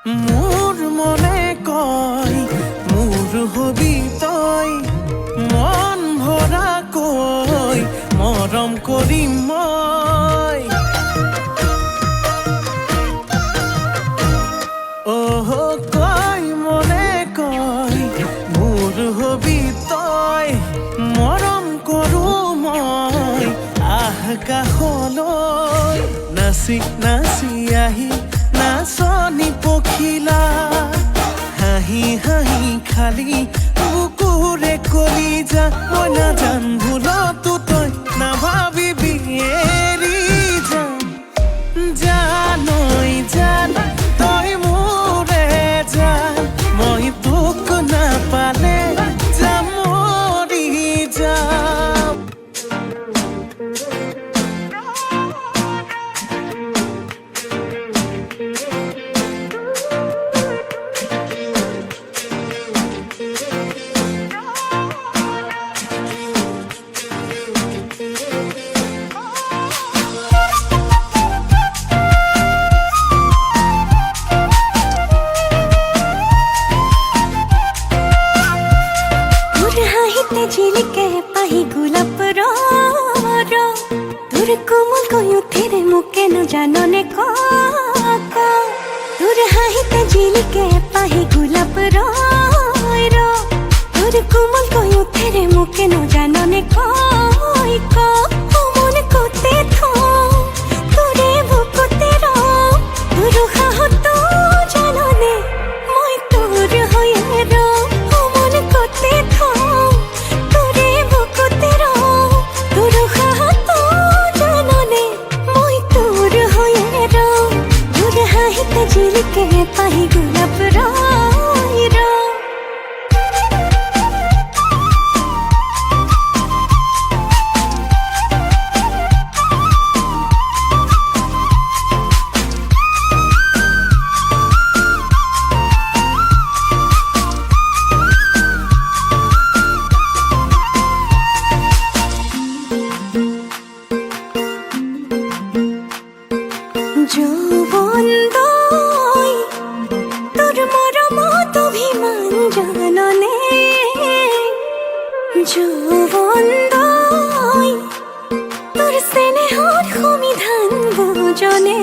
মোৰ মনে কয় মোৰ হবি তই মন ভৰাকৈ মৰম কৰিম মই কয় মনে কয় মোৰ হবি তই মৰম কৰো মই আকাশলৈ নাচি নাচি আহি নাচনি পখিলা হাঁহি হাঁহি খালি বুকুৰে কলিজা মই নাজান ভুলতো তই নাভাবিবি এৰি যাম জানৈ জান তই মোৰে জান মই তোক নাপালে যাম মৰি যাম झिलिके पाही गुलाब रो तुर कोमल कोयु तेरे मुके न जानने को तुर हाहिते झिलिके पाही गुलाब रो तुर कोमल कोयु तेरे मुके न जानने को मन कोते थो तुरे बुकुते रो तुर हाहो तो जानने मोय तोर होये रो मन कोते थो झिलिके पाही गुलाब रो যৌবন দই তোর মরমত অভিমান জাননে যৌবন দই তোর স্নেহর সমিধান বুঝনে